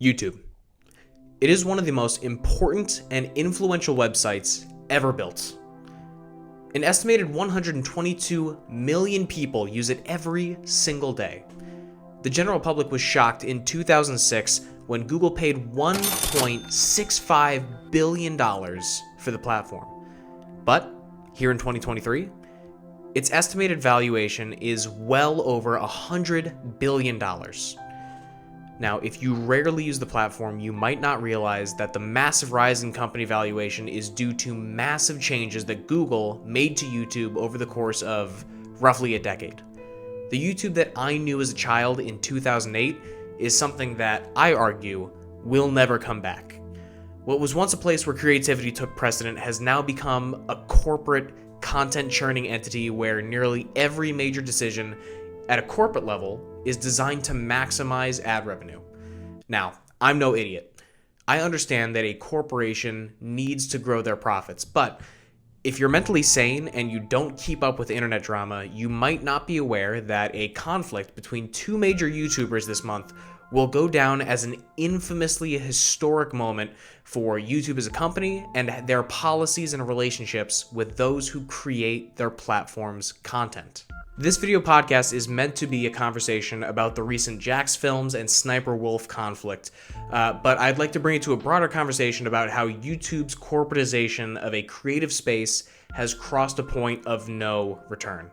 YouTube. It is one of the most important and influential websites ever built. An estimated 122 million people use it every single day. The general public was shocked in 2006 when Google paid $1.65 billion for the platform. But here in 2023, its estimated valuation is well over $100 billion. Now, if you rarely use the platform, you might not realize that the massive rise in company valuation is due to massive changes that Google made to YouTube over the course of roughly a decade. The YouTube that I knew as a child in 2008 is something that I argue will never come back. What was once a place where creativity took precedent has now become a corporate content churning entity where nearly every major decision at a corporate level is designed to maximize ad revenue. Now, I'm no idiot. I understand that a corporation needs to grow their profits, but if you're mentally sane and you don't keep up with internet drama, you might not be aware that a conflict between two major YouTubers this month will go down as an infamously historic moment for YouTube as a company and their policies and relationships with those who create their platform's content. This video podcast is meant to be a conversation about the recent Jacksfilms and SSSniperwolf conflict, but I'd like to bring it to a broader conversation about how YouTube's corporatization of a creative space has crossed a point of no return.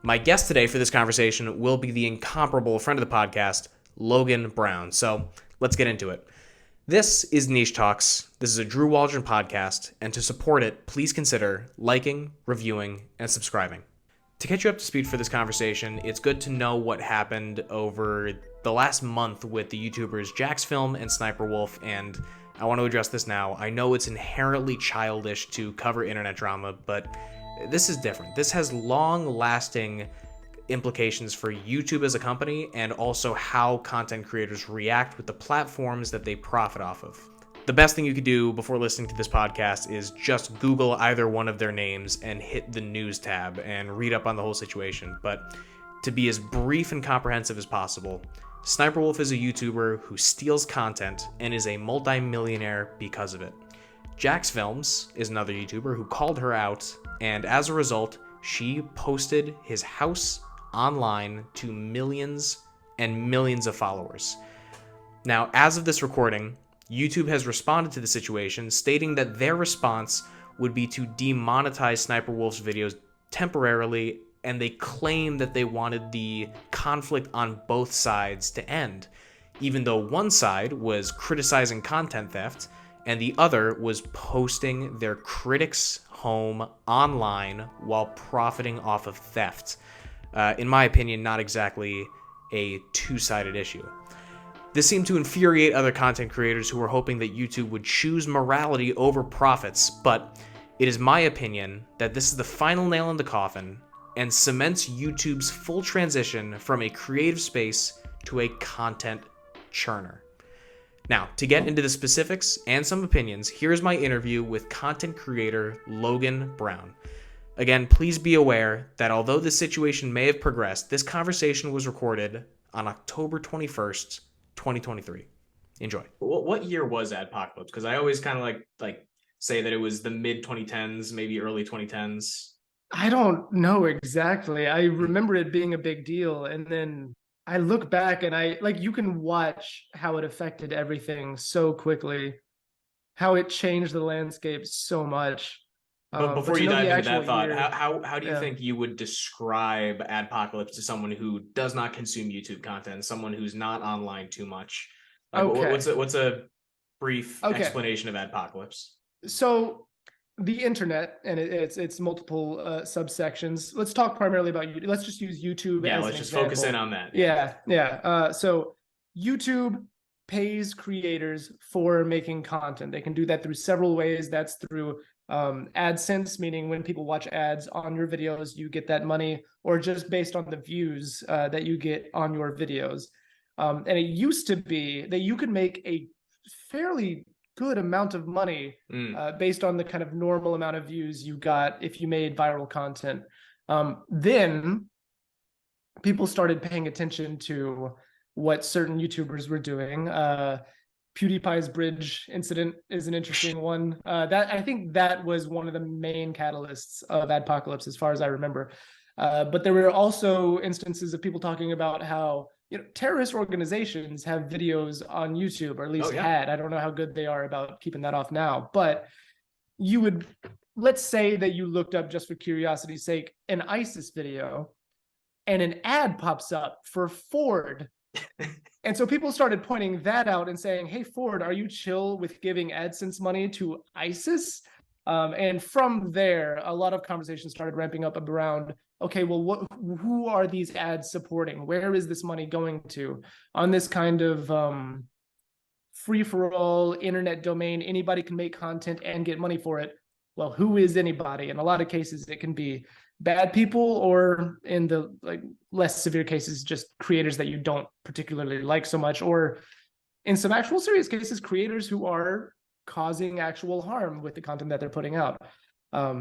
My guest today for this conversation will be the incomparable friend of the podcast, Logan Brown. So let's get into it. This is Niche Talks. This is a Drew Waldron podcast, and to support it, please consider liking, reviewing, and subscribing. To catch you up to speed for this conversation, it's good to know what happened over the last month with the YouTubers Jacksfilm and SSSniperwolf, and I want to address this now. I know it's inherently childish to cover internet drama, but this is different. This has long-lasting implications for YouTube as a company and also how content creators react with the platforms that they profit off of. The best thing you could do before listening to this podcast is just Google either one of their names and hit the news tab and read up on the whole situation. But to be as brief and comprehensive as possible, SSniperwolf is a YouTuber who steals content and is a multi-millionaire because of it. Jacksfilms is another YouTuber who called her out, and as a result, she posted his house online to millions and millions of followers. Now, as of this recording, YouTube has responded to the situation, stating that their response would be to demonetize SSniperwolf's videos temporarily, and they claim that they wanted the conflict on both sides to end, even though one side was criticizing content theft and the other was posting their critic's home online while profiting off of theft. In my opinion, not exactly a two-sided issue. This seemed to infuriate other content creators who were hoping that YouTube would choose morality over profits, but it is my opinion that this is the final nail in the coffin and cements YouTube's full transition from a creative space to a content churner. Now, to get into the specifics and some opinions, here's my interview with content creator Logan Brown. Again, please be aware that although this situation may have progressed, this conversation was recorded on October 21st, 2023. Enjoy. What year was Adpocalypse? Because I always kind of like say that it was the mid 2010s, maybe early 2010s. I don't know exactly. I remember it being a big deal, and then I look back and you can watch how it affected everything so quickly, how it changed the landscape so much. But before you dive into that thought, year, how do you think you would describe Adpocalypse to someone who does not consume YouTube content, someone who's not online too much? Like, what's a brief explanation of Adpocalypse? So the internet and it's multiple subsections. Let's talk primarily about YouTube. Let's just use YouTube. Yeah, as let's just example. focus in on that. Yeah. So YouTube pays creators for making content. They can do that through several ways. That's through AdSense, meaning when people watch ads on your videos, you get that money, or just based on the views that you get on your videos. And it used to be that you could make a fairly good amount of money based on the kind of normal amount of views you got if you made viral content. Then people started paying attention to what certain YouTubers were doing. PewDiePie's bridge incident is an interesting one. That I think that was one of the main catalysts of Adpocalypse, as far as I remember. But there were also instances of people talking about how, you know, terrorist organizations have videos on YouTube, or at least had. I don't know how good they are about keeping that off now, but you would, let's say that you looked up, just for curiosity's sake, an ISIS video, and an ad pops up for Ford. And so people started pointing that out and saying, hey, Ford, are you chill with giving AdSense money to ISIS? And from there, a lot of conversations started ramping up around, okay, well, who are these ads supporting? Where is this money going to? On this kind of free-for-all internet domain, anybody can make content and get money for it. Well, who is anybody? In a lot of cases, it can be bad people, or in the less severe cases, just creators that you don't particularly like so much, or in some actual serious cases, creators who are causing actual harm with the content that they're putting out.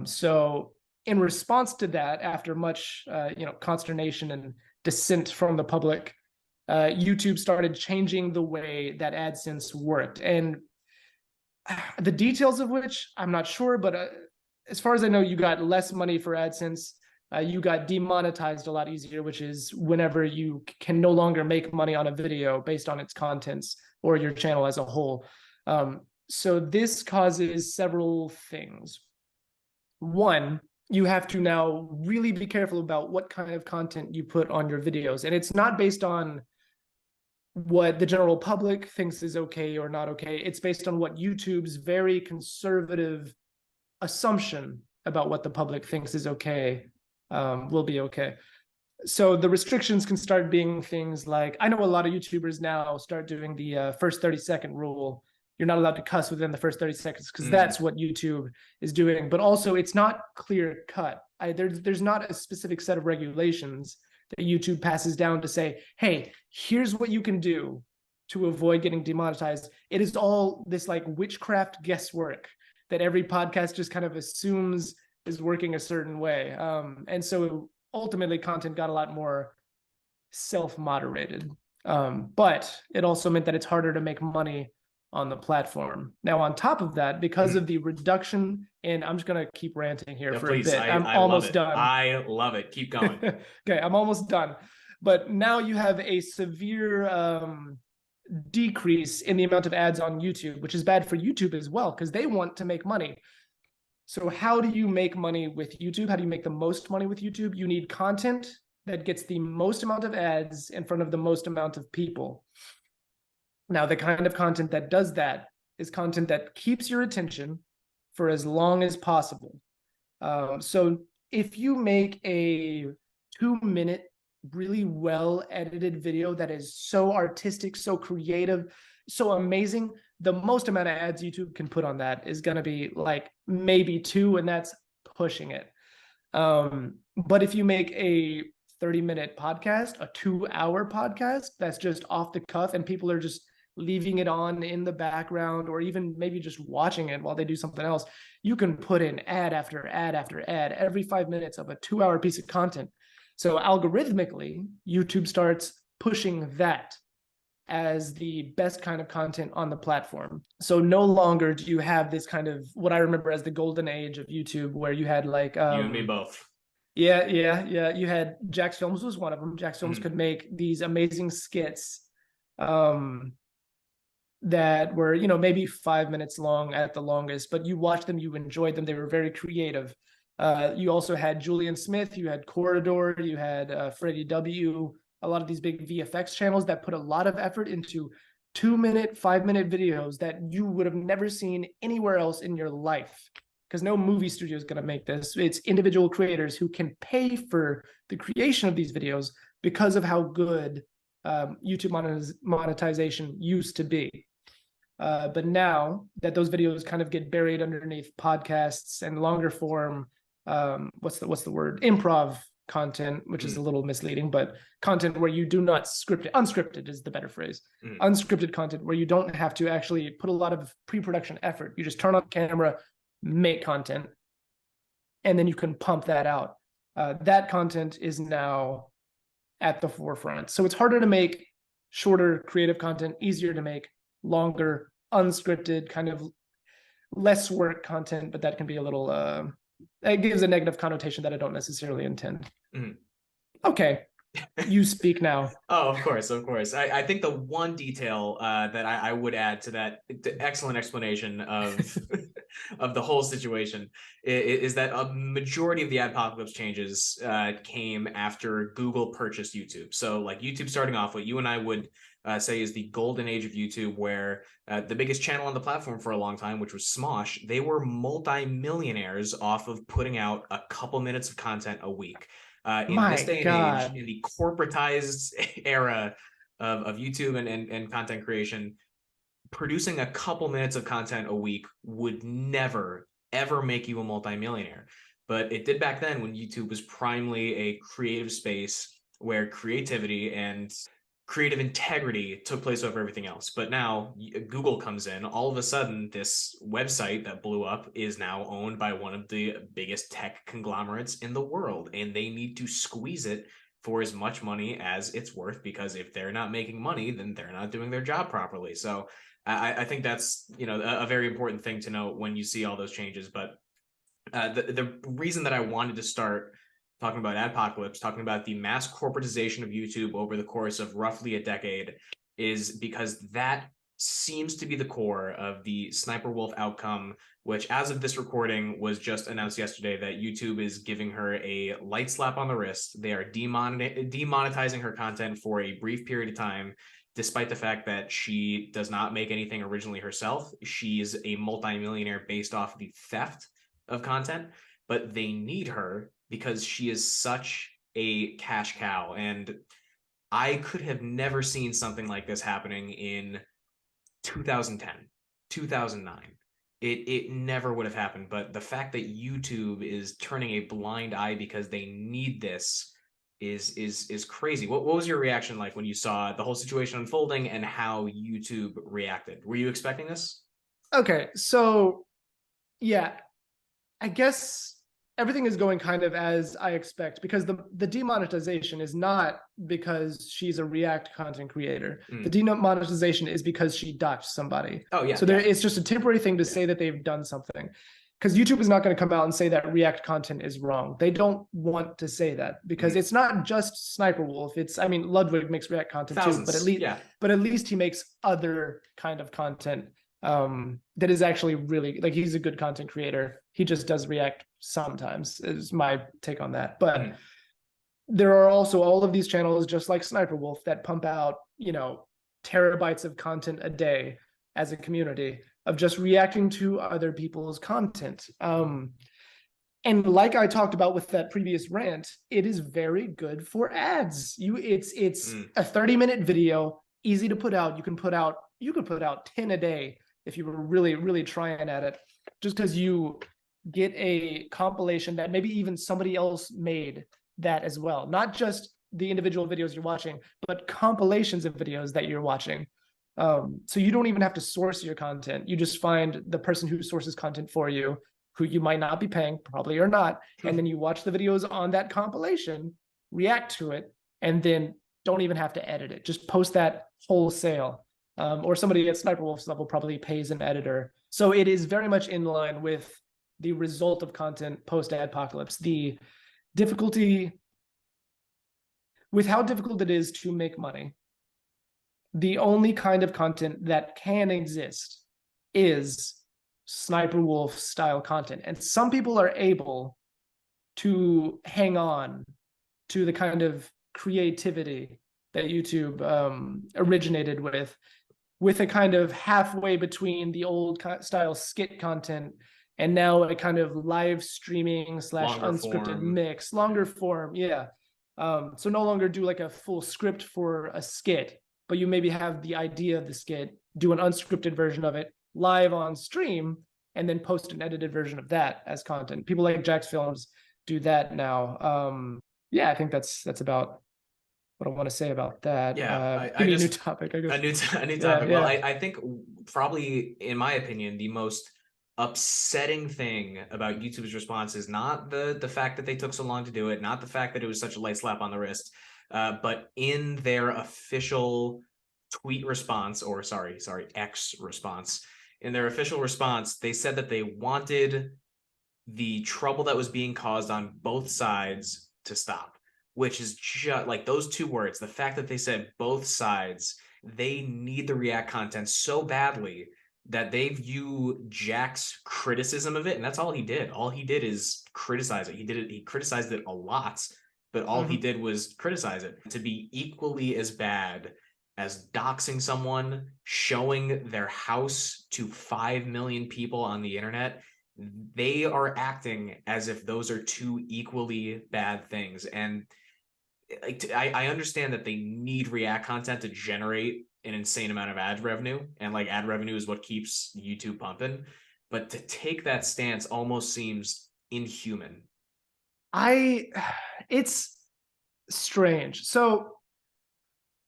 So in response to that, after much consternation and dissent from the public, YouTube started changing the way that AdSense worked, and the details of which I'm not sure, but as far as I know, you got less money for AdSense. You got demonetized a lot easier, which is whenever you can no longer make money on a video based on its contents or your channel as a whole. So this causes several things. One, you have to now really be careful about what kind of content you put on your videos. And it's not based on what the general public thinks is okay or not okay. It's based on what YouTube's very conservative assumption about what the public thinks is okay will be okay. So the restrictions can start being things like, I know a lot of YouTubers now start doing the first 30-second rule. You're not allowed to cuss within the first 30 seconds because that's what YouTube is doing. But also, it's not clear cut. There's not a specific set of regulations that YouTube passes down to say, hey, here's what you can do to avoid getting demonetized. It is all this like witchcraft guesswork that every podcast just kind of assumes is working a certain way. And so ultimately content got a lot more self-moderated. But it also meant that it's harder to make money on the platform. Now, on top of that, because of the reduction, and I'm just going to keep ranting here for a bit. I'm almost done. I love it. Keep going. Okay, I'm almost done. But now you have a severe decrease in the amount of ads on YouTube, which is bad for YouTube as well, because they want to make money. So how do you make money with YouTube? How do you make the most money with YouTube? You need content that gets the most amount of ads in front of the most amount of people. Now, the kind of content that does that is content that keeps your attention for as long as possible. So if you make a 2-minute, really well-edited video that is so artistic, so creative, so amazing, the most amount of ads YouTube can put on that is going to be like maybe 2, and that's pushing it. But if you make a 30-minute podcast, a 2-hour podcast that's just off the cuff and people are just leaving it on in the background, or even maybe just watching it while they do something else, you can put in ad after ad after ad every 5 minutes of a 2-hour piece of content. So algorithmically, YouTube starts pushing that as the best kind of content on the platform. So no longer do you have this kind of what I remember as the golden age of YouTube, where you had like you and me both. Yeah. You had Jacksfilms was one of them. Jacksfilms could make these amazing skits that were, maybe 5 minutes long at the longest, but you watched them, you enjoyed them. They were very creative. You also had Julian Smith, you had Corridor, you had Freddie W., a lot of these big VFX channels that put a lot of effort into 2-minute, 5-minute videos that you would have never seen anywhere else in your life, because no movie studio is going to make this. It's individual creators who can pay for the creation of these videos because of how good YouTube monetization used to be. But now that those videos kind of get buried underneath podcasts and longer form, what's the word? Improv content, which is a little misleading, but content where you do not script it. Unscripted is the better phrase. Unscripted content where you don't have to actually put a lot of pre-production effort. You just turn on camera, make content, and then you can pump that out. That content is now at the forefront. So it's harder to make shorter creative content, easier to make longer, unscripted, kind of less work content, but that can be a little, it gives a negative connotation that I don't necessarily intend. Mhm. Okay, you speak now. Oh, of course, of course. I think the one detail that I would add to that excellent explanation of of the whole situation is that a majority of the adpocalypse changes came after Google purchased YouTube. So, like YouTube starting off, what you and I would say is the golden age of YouTube, where the biggest channel on the platform for a long time, which was Smosh, they were multi-millionaires off of putting out a couple minutes of content a week. In this day and age, in the corporatized era of YouTube and content creation, producing a couple minutes of content a week would never, ever make you a multimillionaire. But it did back then when YouTube was primarily a creative space where creativity and creative integrity took place over everything else. But now Google comes in. All of a sudden, this website that blew up is now owned by one of the biggest tech conglomerates in the world, and they need to squeeze it for as much money as it's worth, because if they're not making money, then they're not doing their job properly. So I think that's, you know, a very important thing to note when you see all those changes. But the reason that I wanted to start talking about adpocalypse, talking about the mass corporatization of YouTube over the course of roughly a decade, is because that seems to be the core of the SSniperwolf outcome, which, as of this recording, was just announced yesterday that YouTube is giving her a light slap on the wrist. They are demonetizing her content for a brief period of time, despite the fact that she does not make anything originally herself. She is a multimillionaire based off the theft of content, but they need her because she is such a cash cow. And I could have never seen something like this happening in 2010, 2009. It never would have happened. But the fact that YouTube is turning a blind eye because they need this is crazy. What was your reaction like when you saw the whole situation unfolding and how YouTube reacted? Were you expecting this? Okay, so yeah, I guess everything is going kind of as I expect, because the demonetization is not because she's a React content creator. The demonetization is because she doxed somebody. Oh yeah. So it's just a temporary thing to say that they've done something. Because YouTube is not going to come out and say that React content is wrong. They don't want to say that, because it's not just SSniperwolf. It's, I mean, Ludwig makes React content too, but at least he makes other kind of content that is actually really, like, he's a good content creator. He just does React sometimes, is my take on that. But there are also all of these channels, just like SSniperwolf, that pump out, you know, terabytes of content a day as a community of just reacting to other people's content. And like I talked about with that previous rant, it is very good for ads. It's a 30-minute video, easy to put out. You could put out 10 a day if you were really, really trying at it, just because you get a compilation that maybe even somebody else made that as well. Not just the individual videos you're watching, but compilations of videos that you're watching. So you don't even have to source your content. You just find the person who sources content for you, who you might not be paying, probably or not, and then you watch the videos on that compilation, react to it, and then don't even have to edit it. Just post that wholesale. Or somebody at SSniperwolf's level probably pays an editor. So it is very much in line with the result of content post-adpocalypse. The difficulty with how difficult it is to make money, the only kind of content that can exist is SSniperwolf style content. And some people are able to hang on to the kind of creativity that YouTube originated with a kind of halfway between the old style skit content and now a kind of live streaming / unscripted mix, longer form. Yeah. So no longer do like a full script for a skit, but you maybe have the idea of the skit, do an unscripted version of it live on stream, and then post an edited version of that as content. People like Jacksfilms do that now. Yeah, I think that's about what I want to say about that. Yeah, give me a new topic, I guess. A new topic. Yeah. Well, I think probably, in my opinion, the most upsetting thing about YouTube's response is not the fact that they took so long to do it, not the fact that it was such a light slap on the wrist, but in their official tweet response, or sorry, X response. In their official response, they said that they wanted the trouble that was being caused on both sides to stop, which is just like those two words. The fact that they said both sides, they need the React content so badly that they view Jack's criticism of it, and that's all he did. All he did is criticize it. He criticized it a lot, but all he did was criticize it. To be equally as bad as doxing someone, showing their house to 5 million people on the internet, they are acting as if those are two equally bad things. And like, I understand that they need React content to generate an insane amount of ad revenue, and like ad revenue is what keeps YouTube pumping. But to take that stance almost seems inhuman. It's strange. So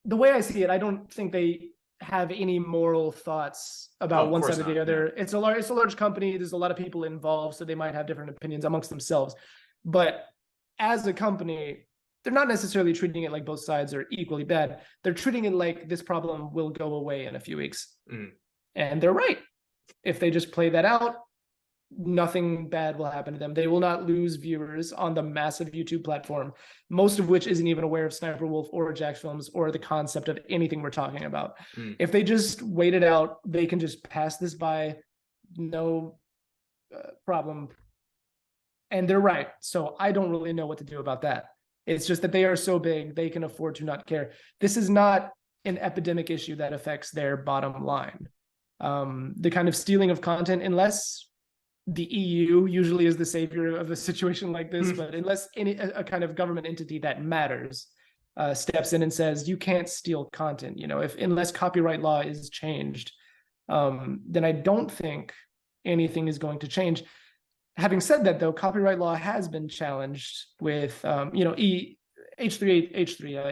the way I see it, I don't think they have any moral thoughts about one side or the other. It's a large company. There's a lot of people involved, so they might have different opinions amongst themselves. But as a company, they're not necessarily treating it like both sides are equally bad. They're treating it like this problem will go away in a few weeks. And they're right. If they just play that out, nothing bad will happen to them. They will not lose viewers on the massive YouTube platform, most of which isn't even aware of SSSniperwolf or Jacksfilms or the concept of anything we're talking about. If they just wait it out, they can just pass this by, no problem. And they're right. So I don't really know what to do about that. It's just that they are so big, they can afford to not care. This is not an epidemic issue that affects their bottom line. The kind of stealing of content, unless the EU usually is the savior of a situation like this, but unless a kind of government entity that matters steps in and says, you can't steal content, unless copyright law is changed, then I don't think anything is going to change. Having said that, though, copyright law has been challenged with, H3,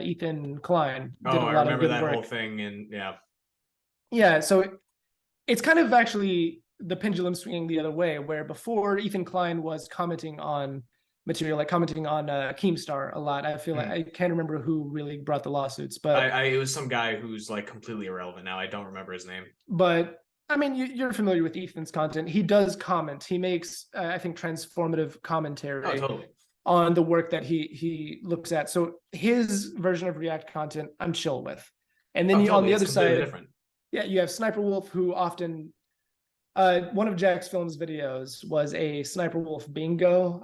Ethan Klein did a lot I remember of good that work. whole thing, and Yeah, so it's kind of actually the pendulum swinging the other way, where before Ethan Klein was commenting on material, like commenting on Keemstar a lot. I feel like I can't remember who really brought the lawsuits, but it was some guy who's like completely irrelevant now. I don't remember his name. But I mean, you're familiar with Ethan's content. He does comment. He makes, I think, transformative commentary on the work that he looks at. So his version of React content, I'm chill with. And then on the other side, different. Yeah, you have SSniperwolf, who often, one of Jacksfilm's videos was a SSniperwolf bingo.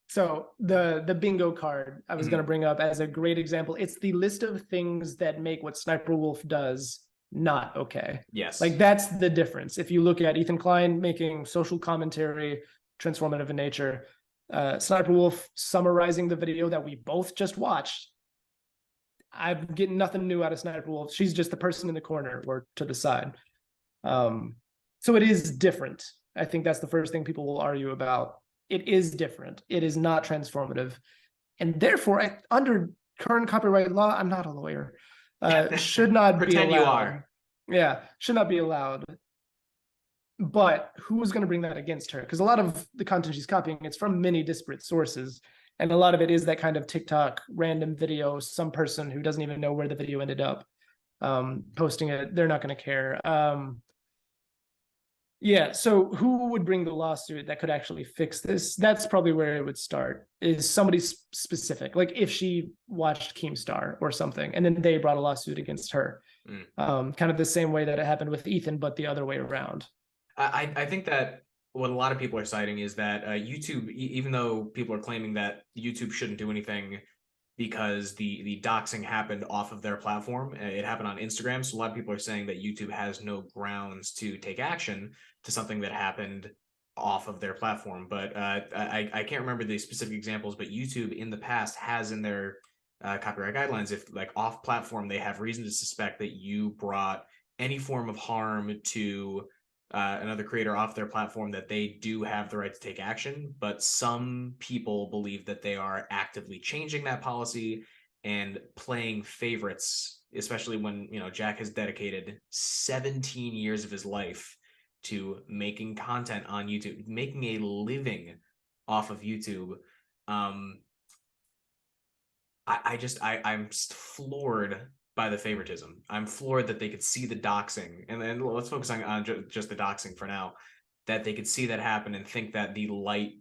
So the bingo card I was going to bring up as a great example. It's the list of things that make what SSniperwolf does not okay. Yes. Like that's the difference. If you look at Ethan Klein making social commentary, transformative in nature, SSniperwolf summarizing the video that we both just watched, I'm getting nothing new out of SSniperwolf. She's just the person in the corner or to the side. So it is different. I think that's the first thing people will argue about. It is different. It is not transformative. And therefore, under current copyright law, I'm not a lawyer, should not be allowed. Pretend you are. Yeah, should not be allowed. But who's going to bring that against her? Because a lot of the content she's copying, it's from many disparate sources. And a lot of it is that kind of TikTok random video, some person who doesn't even know where the video ended up posting it. They're not going to care. Yeah, so who would bring the lawsuit that could actually fix this? That's probably where it would start, is somebody specific. Like if she watched Keemstar or something, and then they brought a lawsuit against her. Kind of the same way that it happened with Ethan, but the other way around. I think that what a lot of people are citing is that YouTube, even though people are claiming that YouTube shouldn't do anything because the doxing happened off of their platform, it happened on Instagram. So a lot of people are saying that YouTube has no grounds to take action to something that happened off of their platform. But I can't remember the specific examples, but YouTube in the past has in their copyright guidelines, if like off platform, they have reason to suspect that you brought any form of harm to another creator off their platform, that they do have the right to take action. But some people believe that they are actively changing that policy and playing favorites, especially when, Jack has dedicated 17 years of his life to making content on YouTube, making a living off of YouTube. I'm floored by the favoritism. I'm floored that they could see the doxing, and then let's focus on just the doxing for now, that they could see that happen and think that the light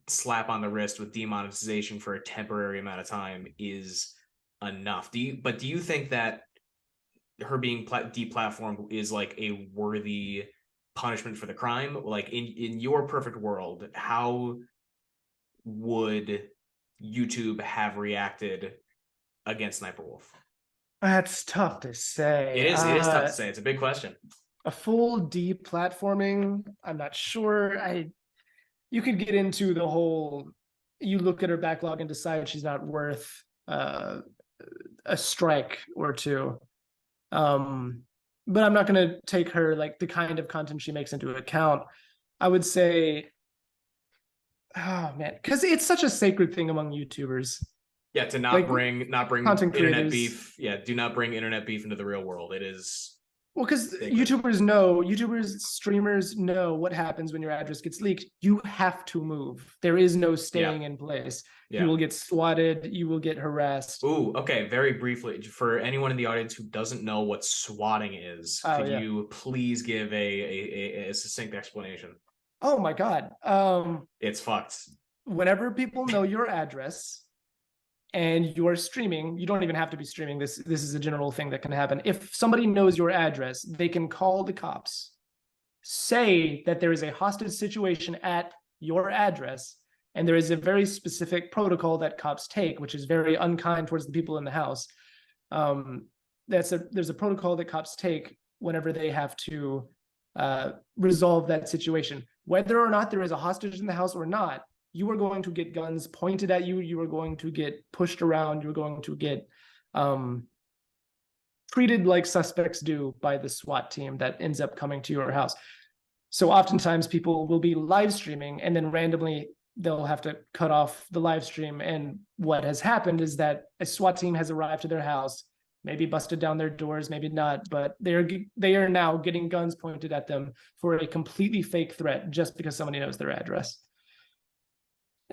slap on the wrist with demonetization for a temporary amount of time is enough. Do you think that her being deplatformed is like a worthy punishment for the crime? Like in your perfect world, how would YouTube have reacted against Sniperwolf? That's tough to say. It is tough to say. It's a big question. A full deplatforming, I'm not sure. You could get into the whole, you look at her backlog and decide she's not worth a strike or two. But I'm not going to take her, like, the kind of content she makes into account. I would say, oh man, because it's such a sacred thing among YouTubers. Yeah, to not bring content internet creators. beef. Yeah, do not bring internet beef into the real world. It is well, because YouTubers, streamers know what happens when your address gets leaked. You have to move. There is no staying in place. You will get swatted. You will get harassed. Ooh, okay. Very briefly, for anyone in the audience who doesn't know what swatting is, could you please give a succinct explanation? Oh my God. It's fucked. Whenever people know your address and you're streaming, you don't even have to be streaming. This is a general thing that can happen. If somebody knows your address, they can call the cops, say that there is a hostage situation at your address, and there is a very specific protocol that cops take, which is very unkind towards the people in the house. There's a protocol that cops take whenever they have to resolve that situation. Whether or not there is a hostage in the house or not, you are going to get guns pointed at you. You are going to get pushed around. You're going to get treated like suspects do by the SWAT team that ends up coming to your house. So oftentimes people will be live streaming and then randomly they'll have to cut off the live stream. And what has happened is that a SWAT team has arrived to their house, maybe busted down their doors, maybe not, but they are now getting guns pointed at them for a completely fake threat just because somebody knows their address.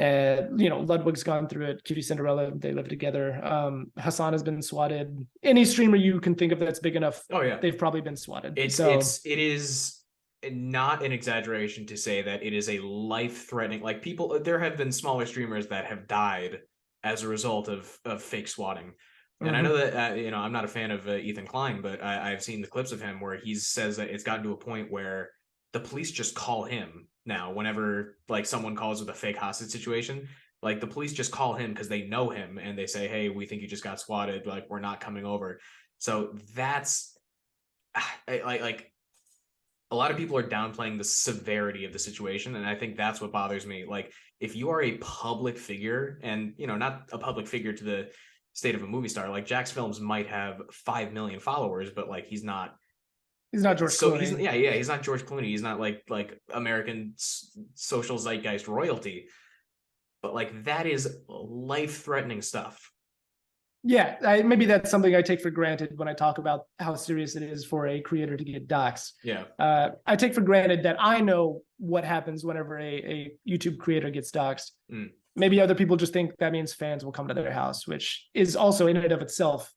Ludwig's gone through it. Cutie Cinderella, they live together. Hassan has been swatted. Any streamer you can think of that's big enough, they've probably been swatted. It is not an exaggeration to say that it is a life-threatening. Like, people, there have been smaller streamers that have died as a result of fake swatting. And I know that I'm not a fan of Ethan Klein, but I've seen the clips of him where he says that it's gotten to a point where the police just call him now whenever, like, someone calls with a fake hostage situation. Like, the police just call him because they know him and they say, hey, we think you just got swatted, like, we're not coming over. So that's like a lot of people are downplaying the severity of the situation, and I think that's what bothers me. Like, if you are a public figure, and not a public figure to the state of a movie star, like Jacksfilms might have 5 million followers, but like he's not George Clooney. He's not George Clooney. He's not like American social zeitgeist royalty. But like, that is life-threatening stuff. Yeah, maybe that's something I take for granted when I talk about how serious it is for a creator to get doxxed. Yeah. I take for granted that I know what happens whenever a YouTube creator gets doxxed. Maybe other people just think that means fans will come to their house, which is also in and of itself.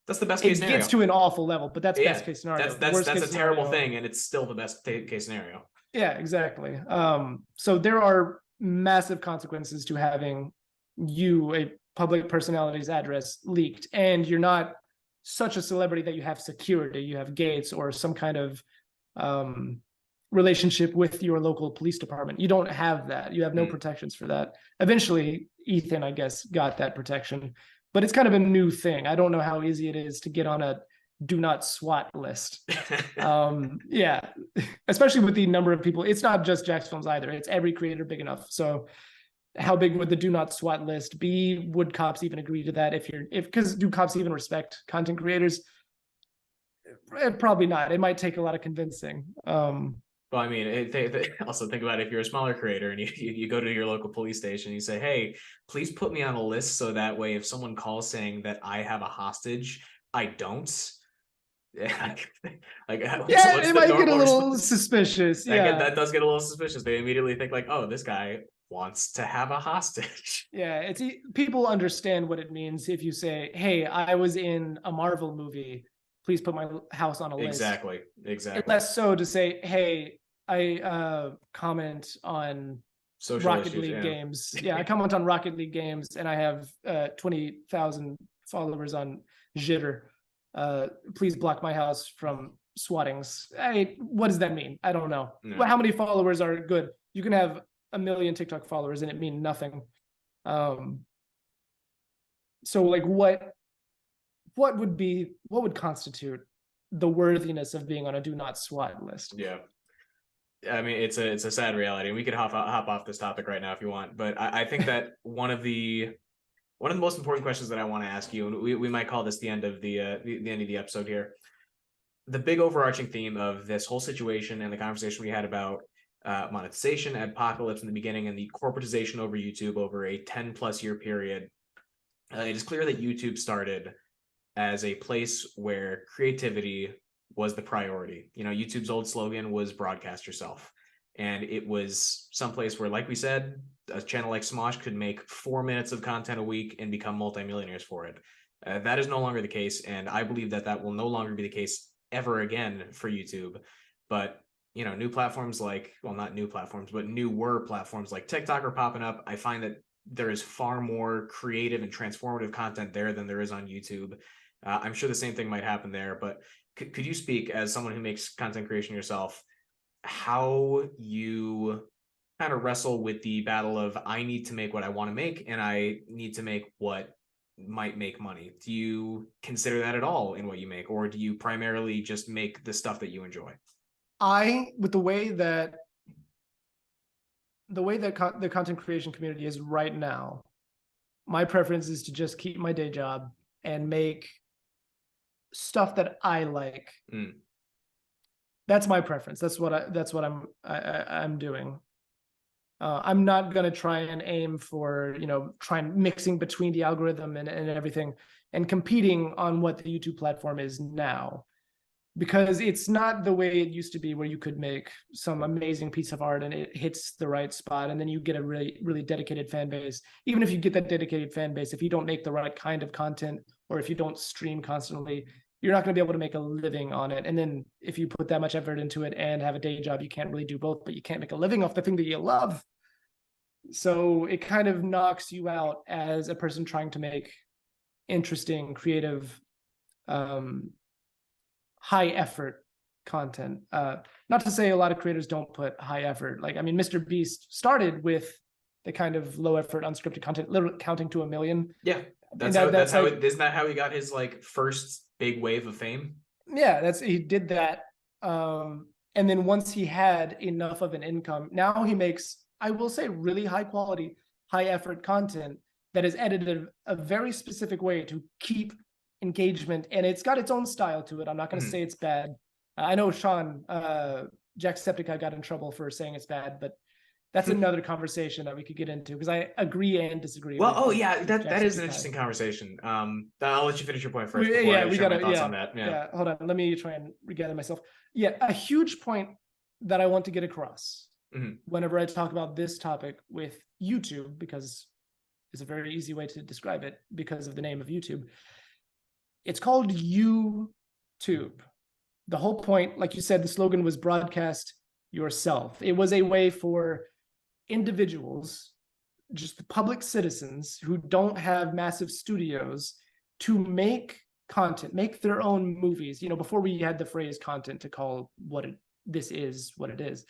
That's the best case scenario. It gets to an awful level, but that's best case scenario. That's a terrible thing, and it's still the best case scenario. Yeah, exactly. So there are massive consequences to having a public personality's address leaked, and you're not such a celebrity that you have security, you have gates or some kind of relationship with your local police department. You don't have that. You have no protections for that. Eventually, Ethan, I guess, got that protection, but it's kind of a new thing. I don't know how easy it is to get on a do not SWAT list. Yeah, especially with the number of people. It's not just Jacksfilms either. It's every creator big enough. So how big would the do not SWAT list be? Would cops even agree to that? Because do cops even respect content creators? Probably not. It might take a lot of convincing. Well, I mean, also think about it. If you're a smaller creator and you go to your local police station, you say, hey, please put me on a list so that way if someone calls saying that I have a hostage, I don't. It might get a little suspicious. Yeah, that does get a little suspicious. They immediately think like, oh, this guy wants to have a hostage. Yeah, it's people understand what it means if you say, "Hey, I was in a Marvel movie. Please put my house on a list." Exactly. Less so to say, "Hey, I comment on Social Rocket issues, League yeah. games. Yeah, I comment on Rocket League games, and I have 20,000 followers on Jitter. Please block my house from swattings." What does that mean? I don't know. No. Well, how many followers are good? You can have 1 million TikTok followers and it mean nothing. So like what would constitute the worthiness of being on a do not swat list? Yeah. I mean, it's a sad reality. We could hop off this topic right now if you want, but I think that one of the most important questions that I want to ask you, and we might call this the end of the end of the episode here. The big overarching theme of this whole situation and the conversation we had about monetization, apocalypse in the beginning, and the corporatization over YouTube over a 10+ year period. It is clear that YouTube started as a place where creativity was the priority. You know, YouTube's old slogan was broadcast yourself. And it was someplace where, like we said, a channel like Smosh could make 4 minutes of content a week and become multimillionaires for it. That is no longer the case. And I believe that that will no longer be the case ever again for YouTube. But, you know, new platforms like, well, not new platforms, but newer platforms like TikTok are popping up. I find that there is far more creative and transformative content there than there is on YouTube. I'm sure the same thing might happen there, but could you speak as someone who makes content creation yourself, how you kind of wrestle with the battle of I need to make what I want to make and I need to make what might make money? Do you consider that at all in what you make, or do you primarily just make the stuff that you enjoy? With the way that the content creation community is right now, my preference is to just keep my day job and make stuff that I like. That's my preference. That's what I'm doing. I'm not gonna try and aim for, you know, try and mixing between the algorithm and everything and competing on what the YouTube platform is now, because it's not the way it used to be where you could make some amazing piece of art and it hits the right spot and then you get a really, really dedicated fan base. Even if you get that dedicated fan base, if you don't make the right kind of content or if you don't stream constantly, you're not going to be able to make a living on it. And then if you put that much effort into it and have a day job, you can't really do both, but you can't make a living off the thing that you love. So it kind of knocks you out as a person trying to make interesting, creative, high effort content. Not to say a lot of creators don't put high effort. Like, I mean, Mr. Beast started with the kind of low effort, unscripted content, literally counting to 1 million. Yeah, isn't that how he got his like first big wave of fame? Yeah, he did that. And then once he had enough of an income, now he makes, I will say, really high quality, high effort content that is edited a very specific way to keep engagement, and it's got its own style to it. I'm not going to say it's bad. I know Sean, Jacksepticeye, got in trouble for saying it's bad, but that's another conversation that we could get into because I agree and disagree. Well, that is an interesting conversation. I'll let you finish your point first. Yeah, we got thoughts on that. Yeah, hold on. Let me try and regather myself. Yeah, a huge point that I want to get across whenever I talk about this topic with YouTube, because it's a very easy way to describe it because of the name of YouTube. It's called YouTube. The whole point, like you said, the slogan was broadcast yourself. It was a way for individuals, just public citizens who don't have massive studios, to make content, make their own movies. You know, before we had the phrase content to call this is what it is.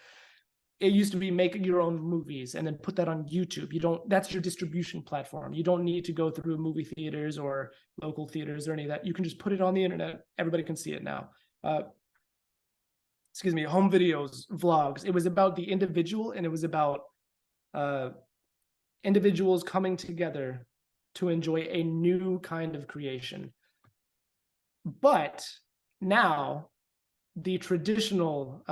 It used to be make your own movies and then put that on YouTube. That's your distribution platform. You don't need to go through movie theaters or local theaters or any of that. You can just put it on the internet. Everybody can see it now. Home videos, vlogs. It was about the individual, and it was about individuals coming together to enjoy a new kind of creation. But now the traditional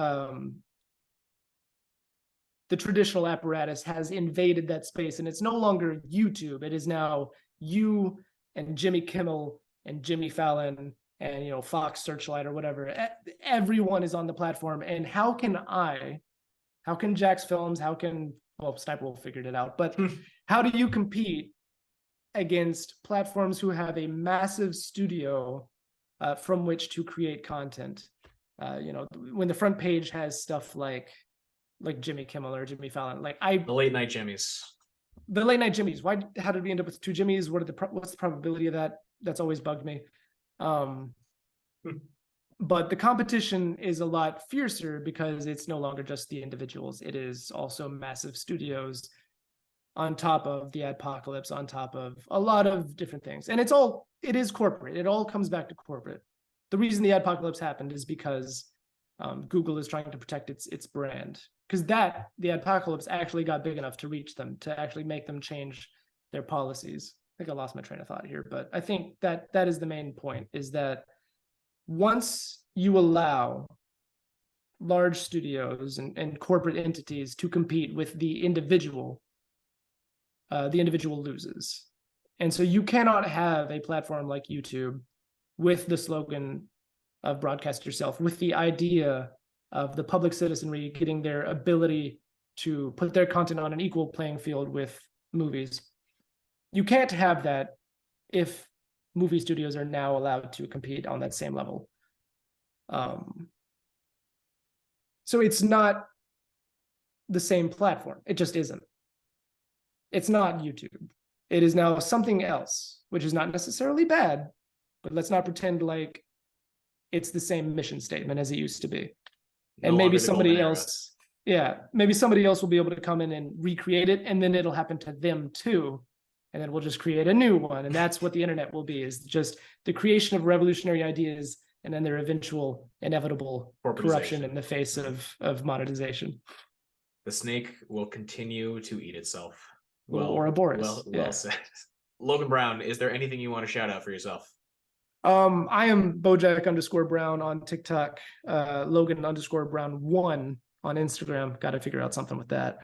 apparatus has invaded that space, and it's no longer YouTube. It is now you and Jimmy Kimmel and Jimmy Fallon and, you know, Fox Searchlight or whatever. Everyone is on the platform. And how can Jacksfilms, how can well, Sniperwolf figured it out, but how do you compete against platforms who have a massive studio from which to create content? When the front page has stuff like Jimmy Kimmel or Jimmy Fallon, the late night Jimmys. The late night Jimmys. How did we end up with two Jimmys? What's the probability of that? That's always bugged me. But the competition is a lot fiercer because it's no longer just the individuals. It is also massive studios on top of the adpocalypse, on top of a lot of different things. And it is corporate. It all comes back to corporate. The reason the adpocalypse happened is because Google is trying to protect its brand. Because the adpocalypse actually got big enough to reach them, to actually make them change their policies. I think I lost my train of thought here, but I think that is the main point, is that once you allow large studios and corporate entities to compete with the individual loses. And so you cannot have a platform like YouTube with the slogan of broadcast yourself, with the idea of the public citizenry getting their ability to put their content on an equal playing field with movies. You can't have that if movie studios are now allowed to compete on that same level. So it's not the same platform. It just isn't. It's not YouTube. It is now something else, which is not necessarily bad, but let's not pretend like it's the same mission statement as it used to be. And maybe somebody else, maybe somebody else will be able to come in and recreate it, and then it'll happen to them too. And then we'll just create a new one. And that's what the internet will be, is just the creation of revolutionary ideas and then their eventual inevitable corruption in the face of monetization. The snake will continue to eat itself. Or Boris. Well said. Logan Brown, is there anything you want to shout out for yourself? I am Bojack_Brown on TikTok, Logan_Brown1 on Instagram. Got to figure out something with that.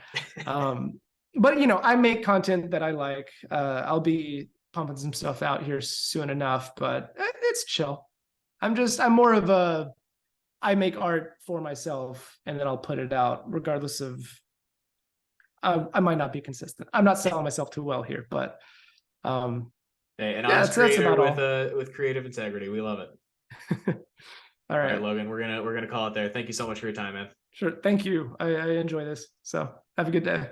But I make content that I like. I'll be pumping some stuff out here soon enough, but it's chill. I'm more of I make art for myself and then I'll put it out regardless of, I might not be consistent. I'm not selling myself too well here, but an honest creator with creative integrity. We love it. All right, Logan, we're gonna call it there. Thank you so much for your time, man. Sure. Thank you. I enjoy this. So have a good day.